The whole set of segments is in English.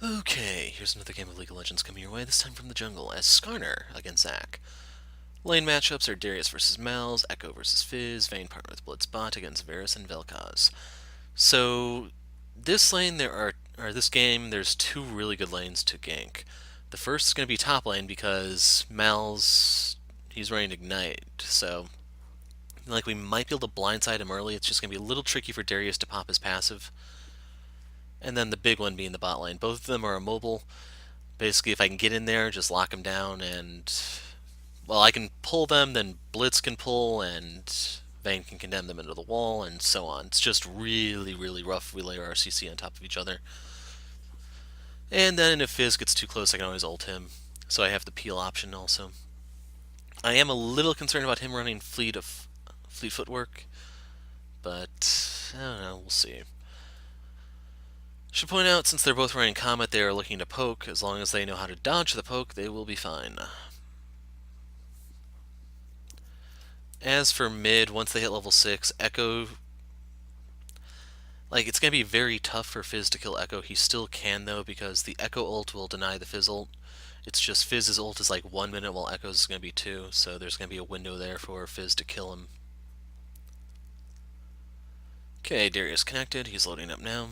Okay, here's another game of League of Legends coming your way, this time from the jungle, as Skarner against Zac. Lane matchups are Darius versus Malz, Ekko versus Fizz, Vayne partner with Blitz bot against Varus and Vel'Koz. So, this lane this game, there's two really good lanes to gank. The first is going to be top lane because Malz, he's running Ignite, so like we might be able to blindside him early. It's just going to be a little tricky for Darius to pop his passive. And then the big one being the bot lane. Both of them are immobile. Basically, if I can get in there, just lock them down, and well, I can pull them, then Blitz can pull, and Vayne can condemn them into the wall, and so on. It's just really, really rough if we layer our CC on top of each other. And then if Fizz gets too close, I can always ult him. So I have the peel option also. I am a little concerned about him running fleet footwork, but I don't know, we'll see. Should point out, since they're both running Comet, they are looking to poke. As long as they know how to dodge the poke, they will be fine. As for mid, once they hit level 6, Ekko... Like, it's going to be very tough for Fizz to kill Ekko. He still can, though, because the Ekko ult will deny the Fizz ult. It's just Fizz's ult is like 1 minute, while Ekko's is going to be 2, so there's going to be a window there for Fizz to kill him. Okay, Darius connected. He's loading up now.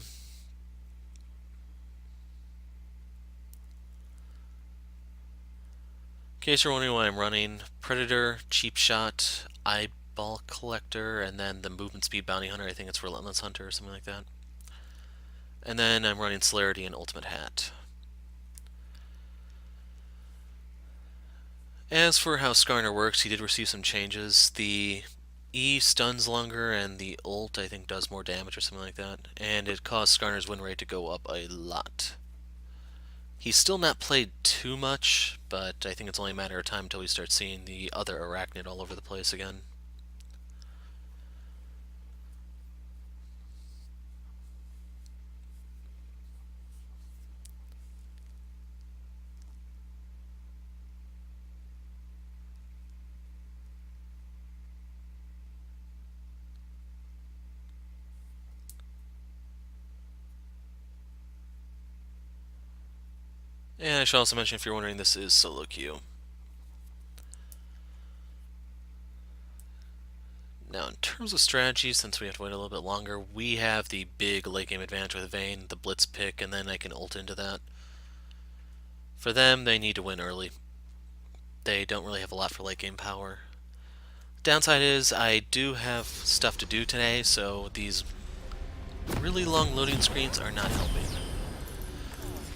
In case you're wondering why I'm running, Predator, Cheap Shot, Eyeball Collector, and then the Movement Speed Bounty Hunter. I think it's Relentless Hunter or something like that. And then I'm running Celerity and Ultimate Hat. As for how Skarner works, he did receive some changes. The E stuns longer, and the ult, I think, does more damage or something like that. And it caused Skarner's win rate to go up a lot. He's still not played too much, but I think it's only a matter of time until we start seeing the other Arachnid all over the place again. And I should also mention, if you're wondering, this is solo queue. Now, in terms of strategy, since we have to wait a little bit longer, we have the big late game advantage with Vayne, the Blitz pick, and then I can ult into that. For them, they need to win early. They don't really have a lot for late game power. Downside is, I do have stuff to do today, so these really long loading screens are not helping.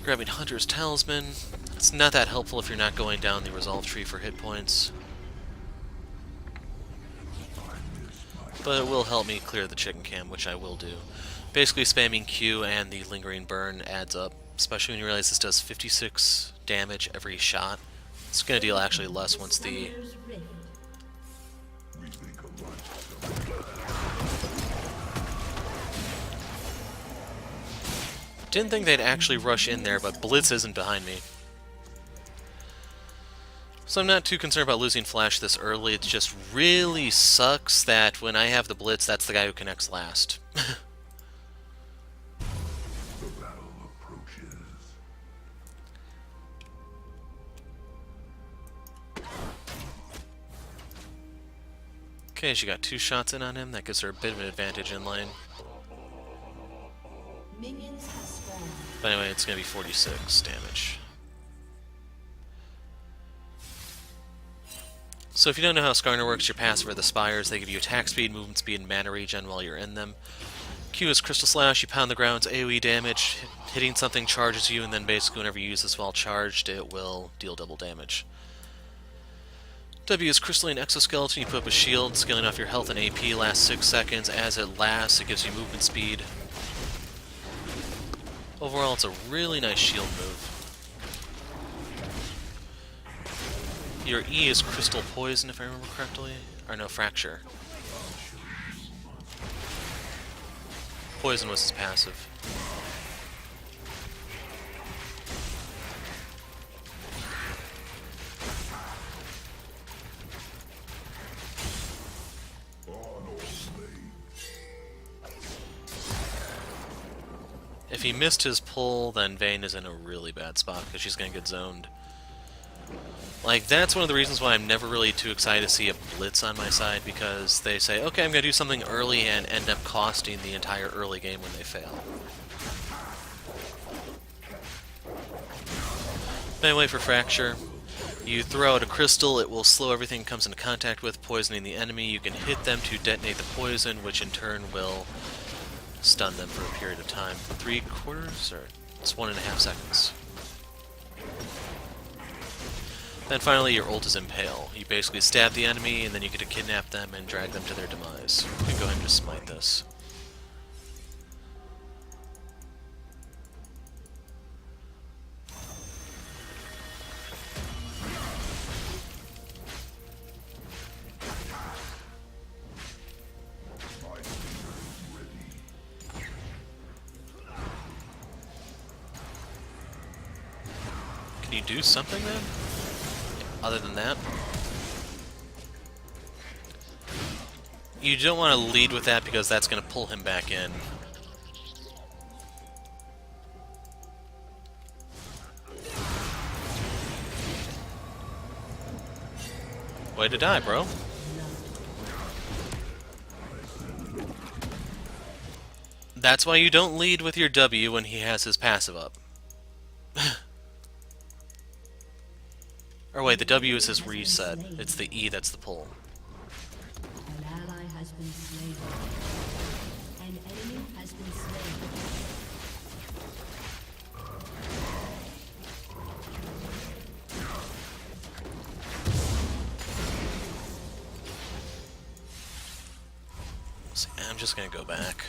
Grabbing Hunter's Talisman. It's not that helpful if you're not going down the resolve tree for hit points, but it will help me clear the chicken cam, which I will do. Basically, spamming Q and the lingering burn adds up, especially when you realize this does 56 damage every shot. It's going to deal actually less once the... Didn't think they'd actually rush in there, but Blitz isn't behind me. So I'm not too concerned about losing Flash this early. It just really sucks that when I have the Blitz, that's the guy who connects last. Okay, she got 2 shots in on him. That gives her a bit of an advantage in lane. But anyway, it's going to be 46 damage. So if you don't know how Skarner works, your passive are the Spires. They give you attack speed, movement speed, and mana regen while you're in them. Q is Crystal Slash. You pound the ground, it's AoE damage. Hitting something charges you, and then basically whenever you use this while charged, it will deal double damage. W is Crystalline Exoskeleton. You put up a shield, scaling off your health and AP, lasts 6 seconds. As it lasts, it gives you movement speed. Overall, it's a really nice shield move. Your E is Crystal Poison, if I remember correctly. Or no, Fracture. Poison was his passive. If he missed his pull, then Vayne is in a really bad spot because she's going to get zoned. Like, that's one of the reasons why I'm never really too excited to see a Blitz on my side, because they say, okay, I'm going to do something early and end up costing the entire early game when they fail. Then I wait for Fracture. You throw out a crystal, it will slow everything it comes into contact with, poisoning the enemy. You can hit them to detonate the poison, which in turn will stun them for a period of time. 3/4, or it's 1.5 seconds. Then finally your ult is Impale. You basically stab the enemy, and then you get to kidnap them and drag them to their demise. You can go ahead and just smite this. Can you do something then? Other than that? You don't want to lead with that because that's going to pull him back in. Way to die, bro. That's why you don't lead with your W when he has his passive up. Or wait, the W is his reset. It's the E that's the pull. An ally has been slain. An enemy has been slain. See, I'm just gonna go back.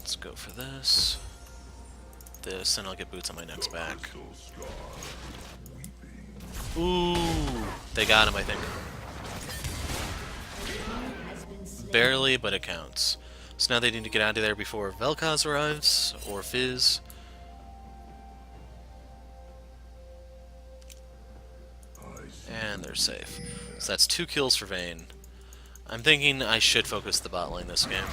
Let's go for this, and I'll get boots on my next back. Ooh, they got him, I think. Barely, but it counts. So now they need to get out of there before Vel'Koz arrives, or Fizz. And they're safe. So that's 2 kills for Vayne. I'm thinking I should focus the bot lane this game.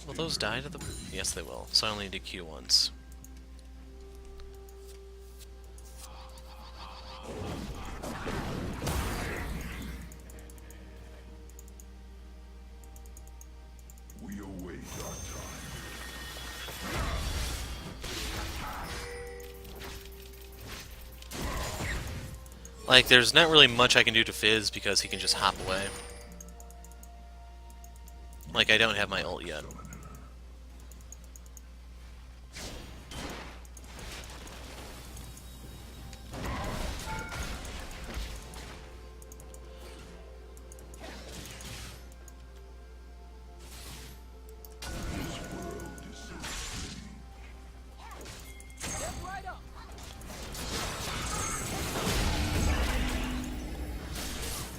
Will those die to the... Yes, they will. So I only need to Q once. We await our time. Like, there's not really much I can do to Fizz because he can just hop away. Like, I don't have my ult yet.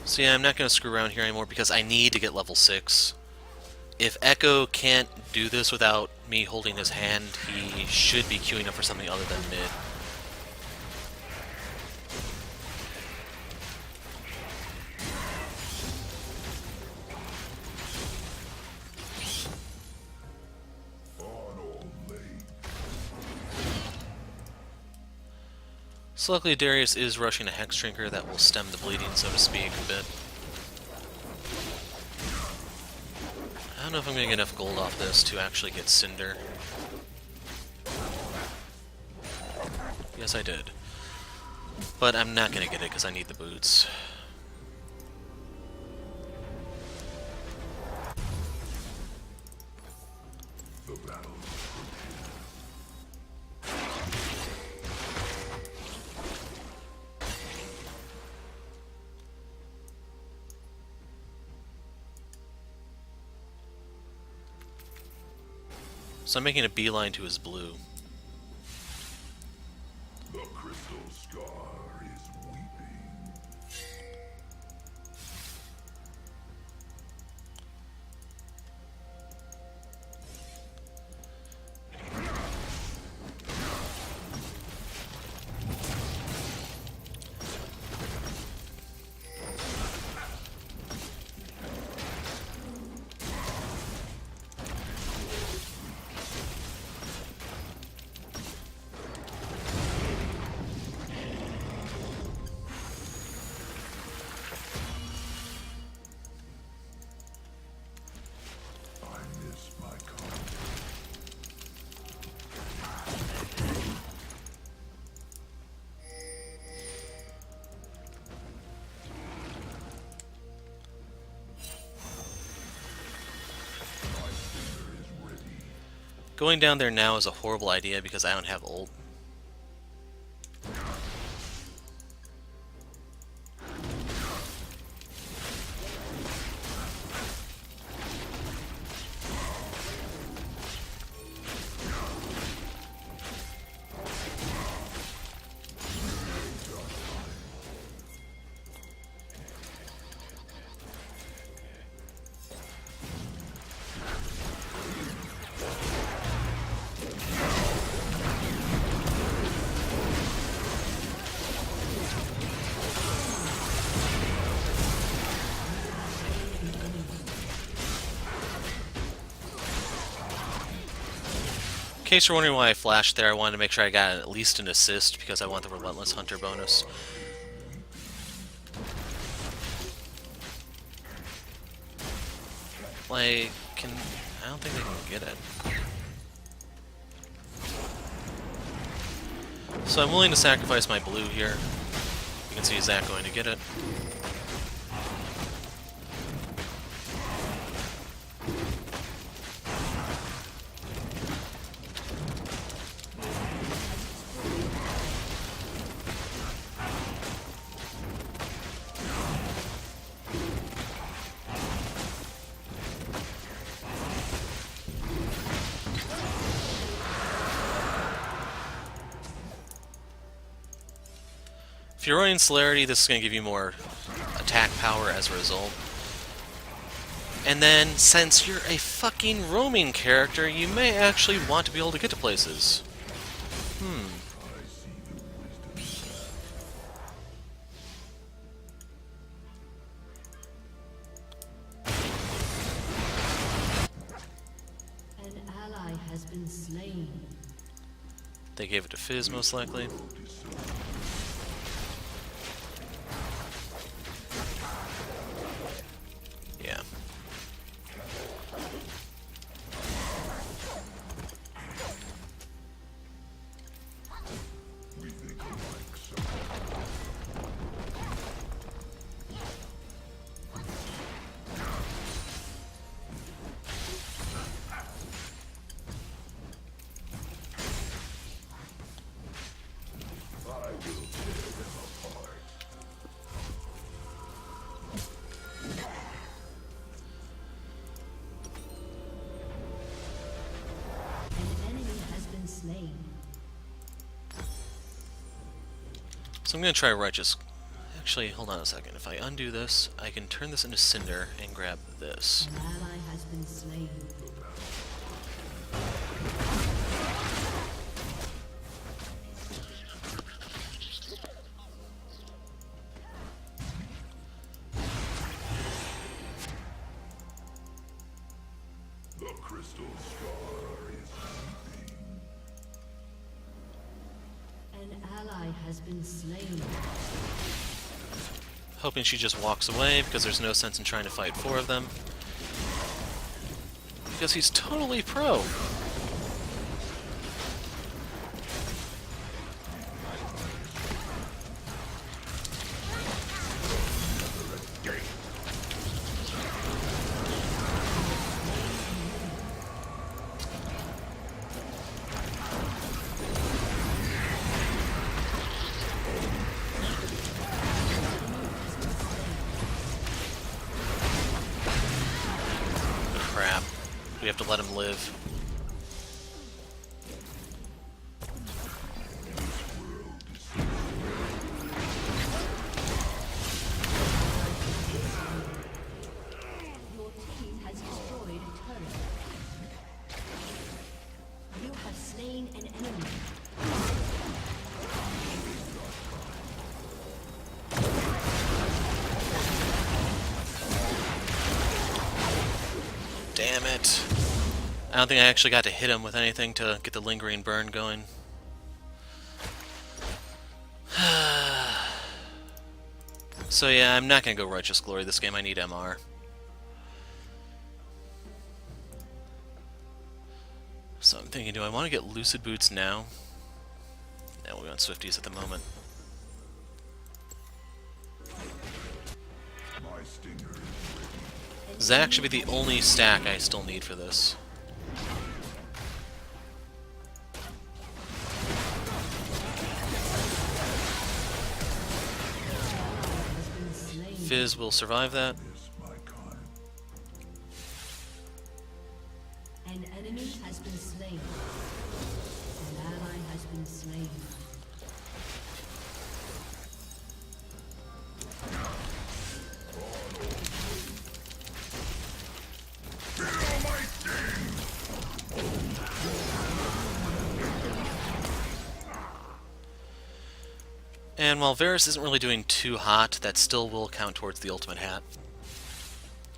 So yeah, I'm not going to screw around here anymore because I need to get level 6. If Ekko can't do this without me holding his hand, he should be queuing up for something other than mid. So luckily Darius is rushing a Hex Drinker that will stem the bleeding, so to speak, a bit. I don't know if I'm going to get enough gold off this to actually get Cinder. Yes, I did. But I'm not going to get it because I need the boots. The battle. So I'm making a beeline to his blue. crystal scar is weeping. I miss my calm. My spear is ready. Going down there now is a horrible idea because I don't have ult. In case you're wondering why I flashed there, I wanted to make sure I got at least an assist because I want the Relentless Hunter bonus. Like, I don't think they can get it. So I'm willing to sacrifice my blue here. You can see Zach going to get it. If you're running Celerity, this is going to give you more attack power as a result. And then, since you're a fucking roaming character, you may actually want to be able to get to places. I see the wisdom. An ally has been slain. They gave it to Fizz, most likely. Yeah. We think alike, so I will tear them apart. An enemy has been slain. So I'm going to try Righteous. Actually, hold on a second. If I undo this, I can turn this into Cinder and grab this. An ally has been slain. The crystal scar is weeping. An ally has been slain. Hoping she just walks away because there's no sense in trying to fight four of them. Because he's totally pro. Crap. We have to let him live. it. I don't think I actually got to hit him with anything to get the lingering burn going. So yeah, I'm not going to go Righteous Glory this game. I need MR. So I'm thinking, do I want to get Lucid Boots now? No, we're on Swifties at the moment. My stinger is Zac should be the only stack I still need for this. Fizz will survive that. this my kind. An enemy has been slain. An ally has been slain. And while Varus isn't really doing too hot, that still will count towards the ultimate hat.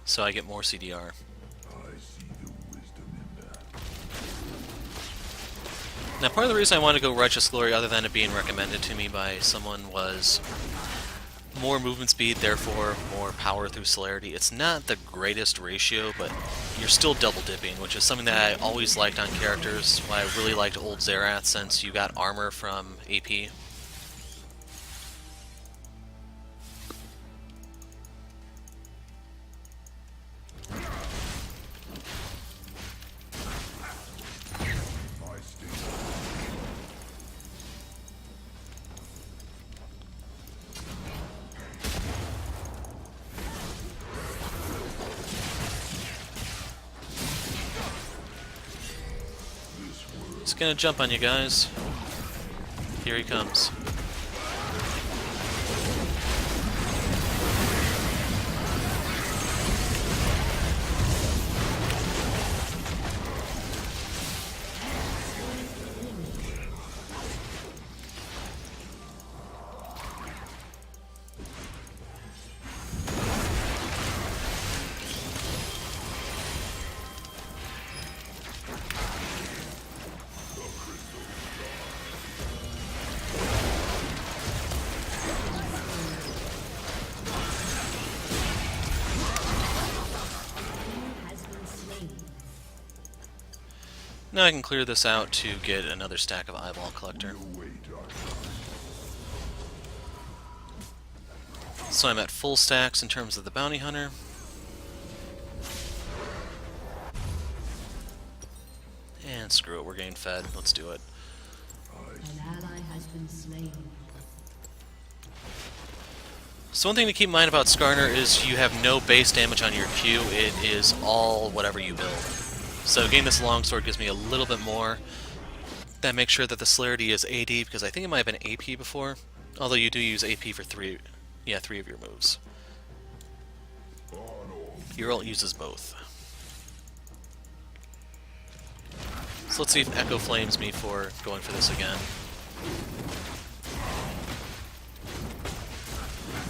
So I get more CDR. I see the wisdom in that. Now, part of the reason I wanted to go Righteous Glory, other than it being recommended to me by someone, was more movement speed, therefore more power through celerity. It's not the greatest ratio, but you're still double dipping, which is something that I always liked on characters. Why I really liked old Xerath, since you got armor from AP. My stinger. He's gonna jump on you guys. Here he comes. Has been slain. Now I can clear this out to get another stack of Eyeball Collector. Wait, Dark. So I'm at full stacks in terms of the Bounty Hunter. And screw it, we're getting fed. Let's do it. An ally has been slain. So one thing to keep in mind about Skarner is you have no base damage on your Q. It is all whatever you build. So getting this longsword gives me a little bit more. That makes sure that the celerity is AD, because I think it might have been AP before. Although you do use AP for three of your moves. Your ult uses both. So let's see if Echo flames me for going for this again.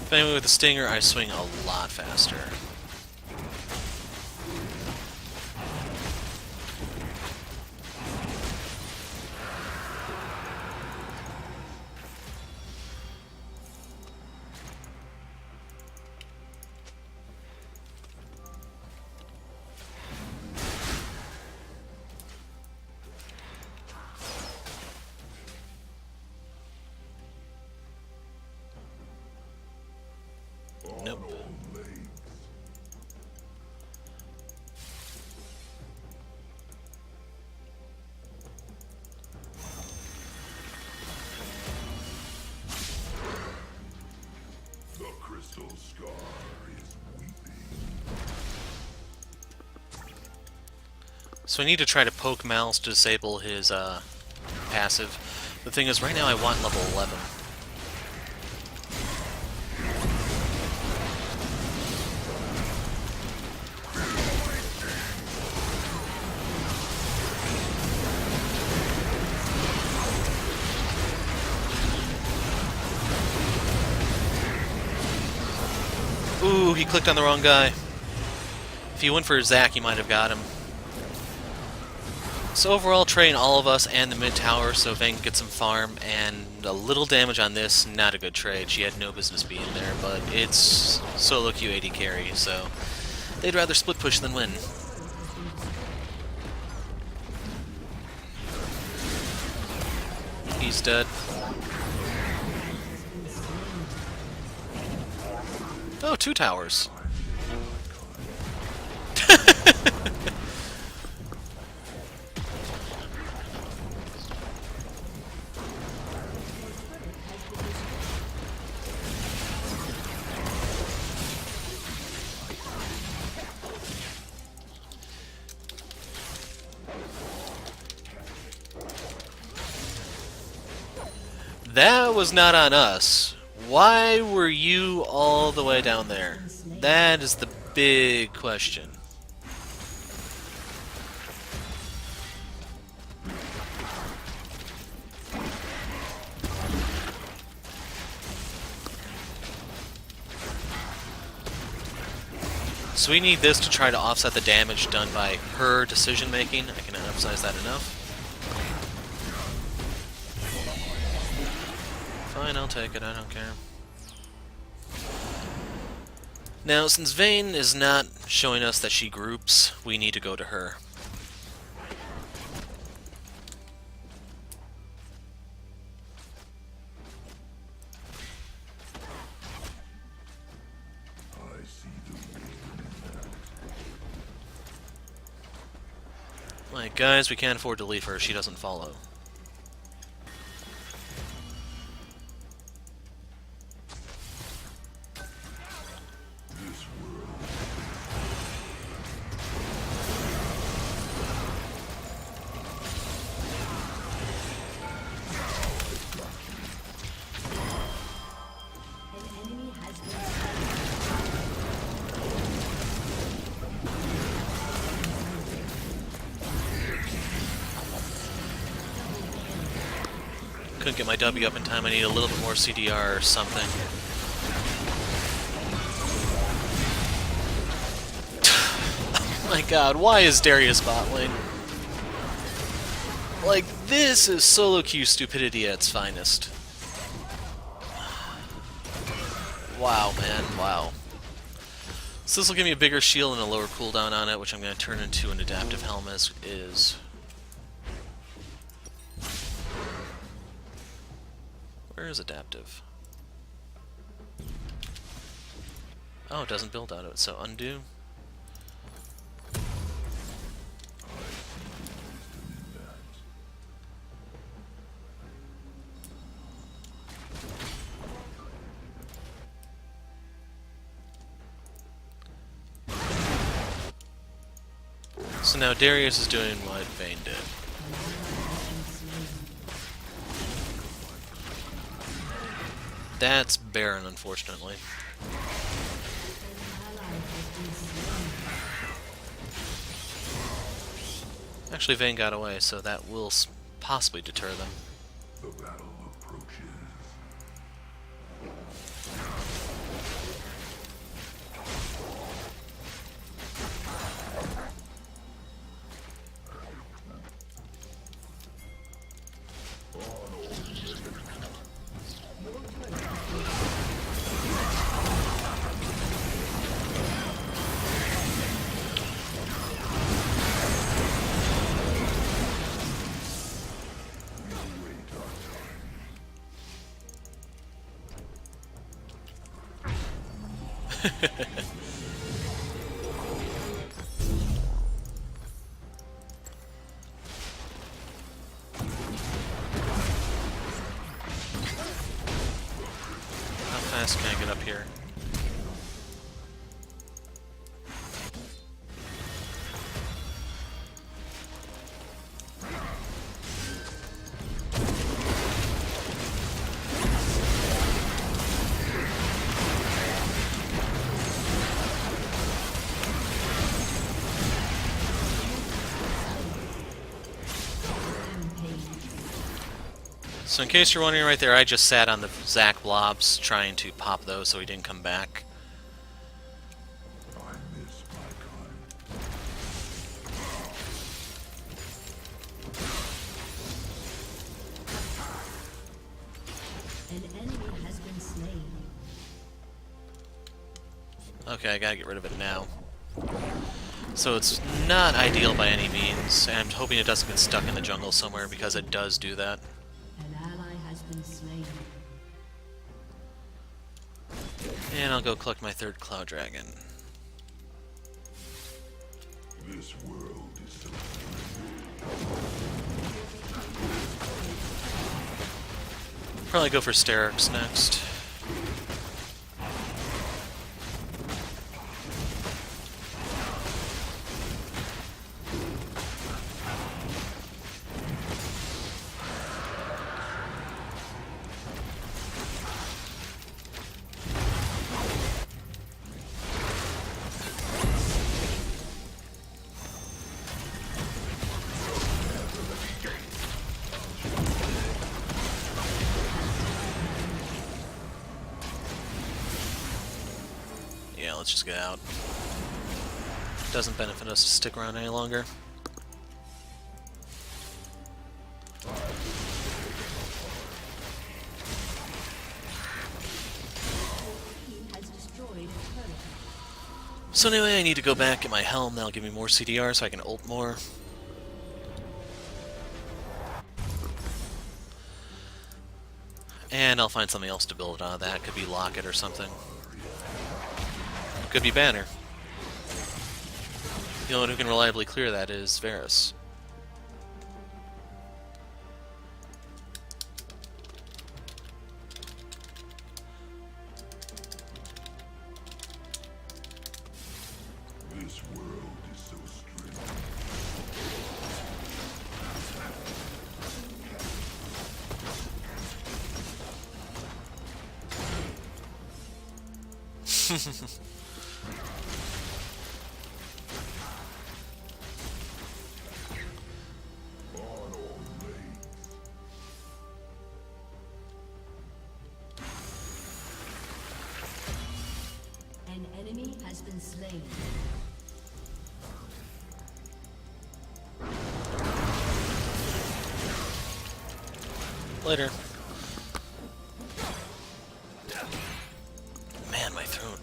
But anyway, with the Stinger, I swing a lot faster. Nope. The crystal scar is weeping. So I need to try to poke Malz to disable his passive. The thing is, right now I want level 11. Ooh, he clicked on the wrong guy. If he went for Zac, he might have got him. So overall, train all of us and the mid tower so Vayne can get some farm, and a little damage on this, not a good trade. She had no business being there, but it's solo Q AD carry, so they'd rather split push than win. He's dead. Oh, 2 towers. That was not on us. Why were you all the way down there? That is the big question. So we need this to try to offset the damage done by her decision making. I cannot emphasize that enough. Fine, I'll take it, I don't care. Now, since Vayne is not showing us that she groups, we need to go to her. I see the wisdom in that. Like, guys, we can't afford to leave her, she doesn't follow. This world An enemy has been slain. Couldn't get my W up in time, I need a little bit more CDR or something. Oh my god, why is Darius bot lane? Like, this is solo queue stupidity at its finest. Wow, man, wow. So this will give me a bigger shield and a lower cooldown on it, which I'm going to turn into an adaptive helmet is... Where is adaptive? Oh, it doesn't build out of it, so undo. So now Darius is doing what Vayne did. That's barren, unfortunately. Actually, Vayne got away, so that will possibly deter them. the battle approaches. How fast can I get up here? So in case you're wondering right there, I just sat on the Zac blobs trying to pop those so he didn't come back. I miss my kind. An enemy has been slain. Okay, I gotta get rid of it now. So it's not ideal by any means, and I'm hoping it doesn't get stuck in the jungle somewhere, because it does do that. An ally has been slain. And I'll go collect my third Cloud Dragon. This world is so Probably go for Sterix next. Yeah, let's just get out. Doesn't benefit us to stick around any longer. Team has destroyed a turret. So anyway, I need to go back, get my helm, that'll give me more CDR so I can ult more. And I'll find something else to build it on that. Could be Locket or something. Could be Banner. The only one who can reliably clear that is Varus. This world is so strange. On all blades. An enemy has been slain. Later. Man, my throat.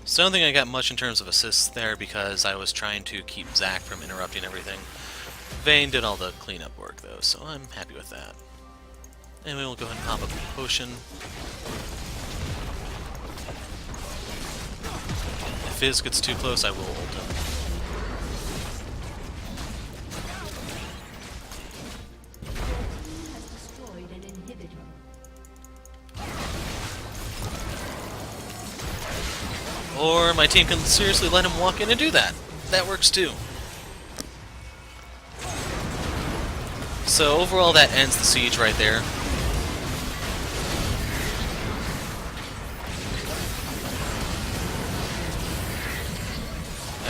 So I don't think I got much in terms of assists there because I was trying to keep Zac from interrupting everything. Vayne did all the cleanup work though, so I'm happy with that. Anyway, we'll go ahead and pop up a potion. If Fizz gets too close, I will ult him. Has destroyed an inhibitor. Or my team can seriously let him walk in and do that. That works too. So overall that ends the siege right there.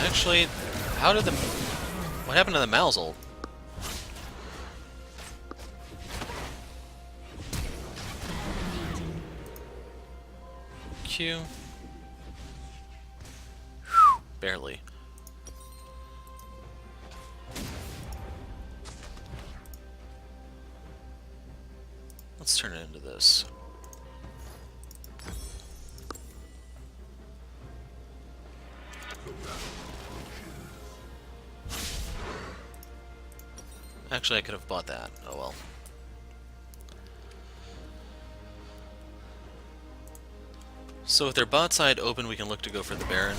Actually, how did the... What happened to the Malz ult? Q. Barely. Let's turn it into this. Actually, I could have bought that. Oh well. So with their bot side open, we can look to go for the Baron.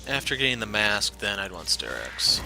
After getting the mask, then I'd want Sterix.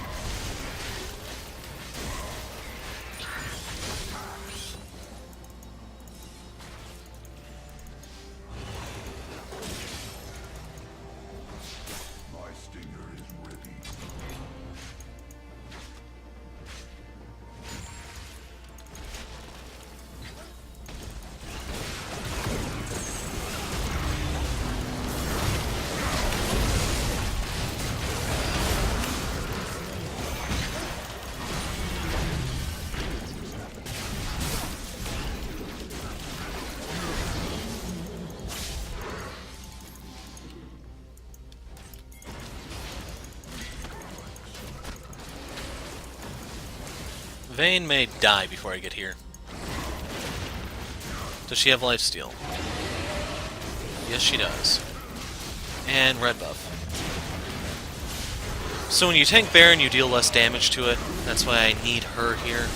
Vayne may die before I get here. Does she have lifesteal? Yes, she does. And red buff. So when you tank Baron, you deal less damage to it. That's why I need her here.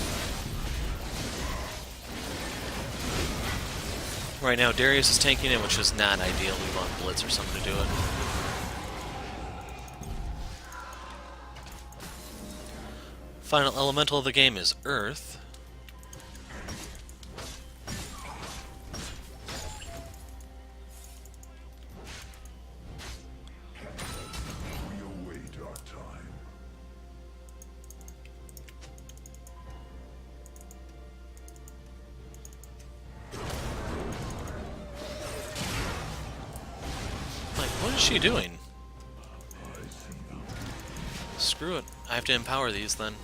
Right now, Darius is tanking it, which is not ideal. We want Blitz or something to do it. Final elemental of the game is Earth. We await our time. Like, what is she doing? Screw it. I have to empower these then.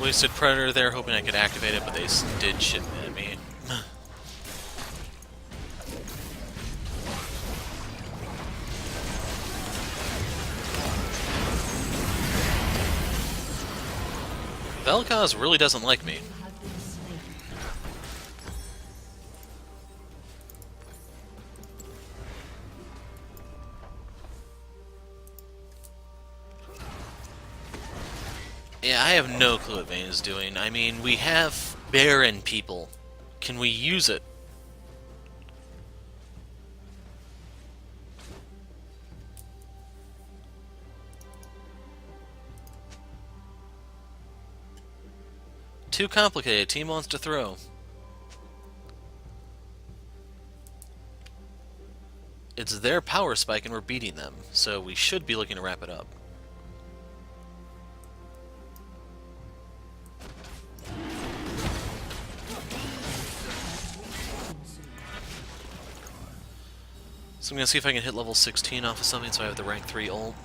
Wasted Predator there, hoping I could activate it, but they did shit at me. Vel'Koz really doesn't like me. Have been slain. Yeah, I have no clue what Vayne is doing. I mean, we have Baron people. Can we use it? Too complicated. Team wants to throw. It's their power spike and we're beating them, so we should be looking to wrap it up. So I'm gonna see if I can hit level 16 off of something so I have the rank 3 ult.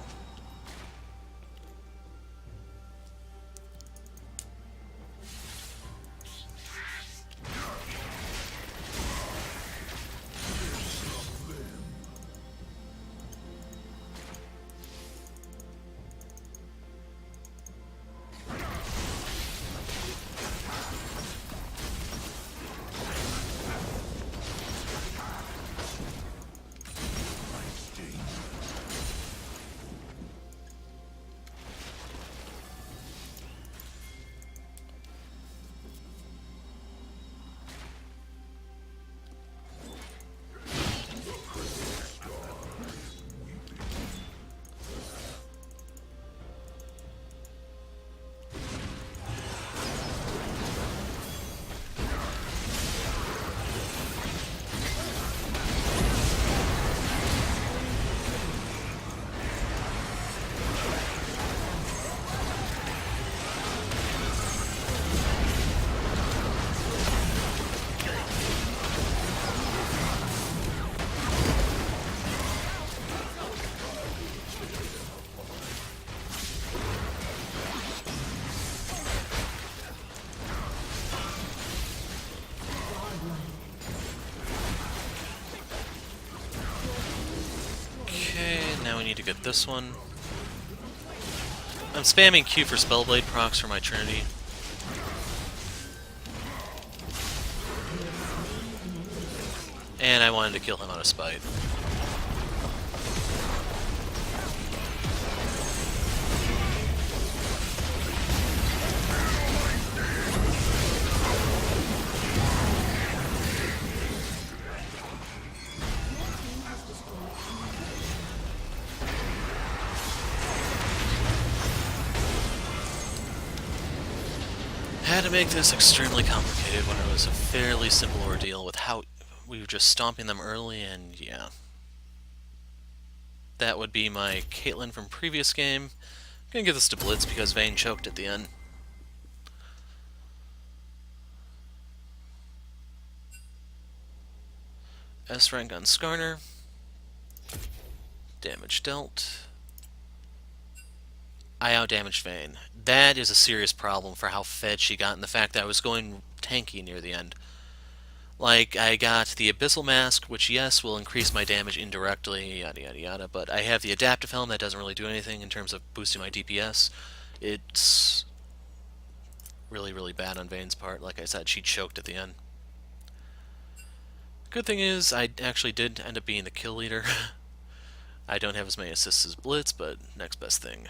Now we need to get this one. I'm spamming Q for Spellblade procs for my Trinity. And I wanted to kill him out of spite. Had to make this extremely complicated when it was a fairly simple ordeal with how we were just stomping them early, and yeah. That would be my Caitlyn from previous game. I'm gonna give this to Blitz because Vayne choked at the end. S rank on Skarner. Damage dealt. I outdamaged Vayne. That is a serious problem for how fed she got, and the fact that I was going tanky near the end. Like, I got the Abyssal Mask, which, yes, will increase my damage indirectly, yada yada yada, but I have the Adaptive Helm that doesn't really do anything in terms of boosting my DPS. It's really, really bad on Vayne's part. Like I said, she choked at the end. Good thing is, I actually did end up being the kill leader. I don't have as many assists as Blitz, but next best thing.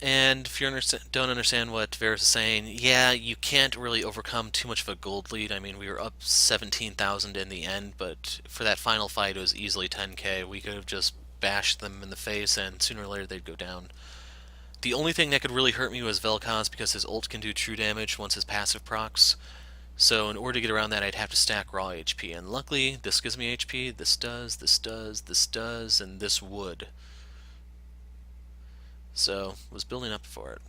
And if you don't understand what Varus is saying, yeah, you can't really overcome too much of a gold lead. I mean, we were up 17,000 in the end, but for that final fight, it was easily 10k. We could have just bashed them in the face, and sooner or later they'd go down. The only thing that could really hurt me was Vel'Koz, because his ult can do true damage once his passive procs. So in order to get around that, I'd have to stack raw HP, and luckily, this gives me HP, this does, this does, this does, and this would. So, was building up for it.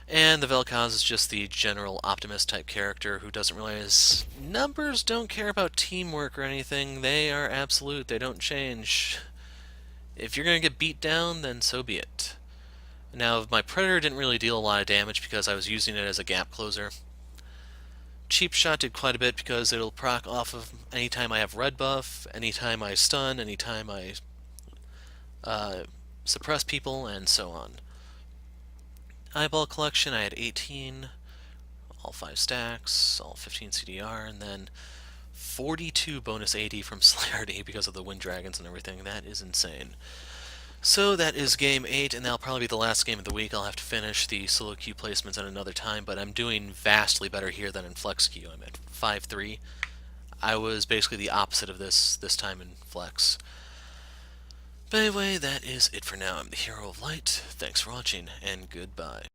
And the Vel'Koz is just the general optimist type character who doesn't realize numbers don't care about teamwork or anything. They are absolute, they don't change. If you're going to get beat down, then so be it. Now, my Predator didn't really deal a lot of damage because I was using it as a gap closer. Cheap Shot did quite a bit because it'll proc off of anytime I have red buff, anytime I stun, anytime I suppress people, and so on. Eyeball collection, I had 18, all 5 stacks, all 15 CDR, and then 42 bonus AD from Celerity because of the Wind Dragons and everything. That is insane. So that is game 8, and that'll probably be the last game of the week. I'll have to finish the solo queue placements at another time, but I'm doing vastly better here than in flex queue. I'm at 5-3. I was basically the opposite of this time in flex. But anyway, that is it for now. I'm the Hero of Light. Thanks for watching, and goodbye.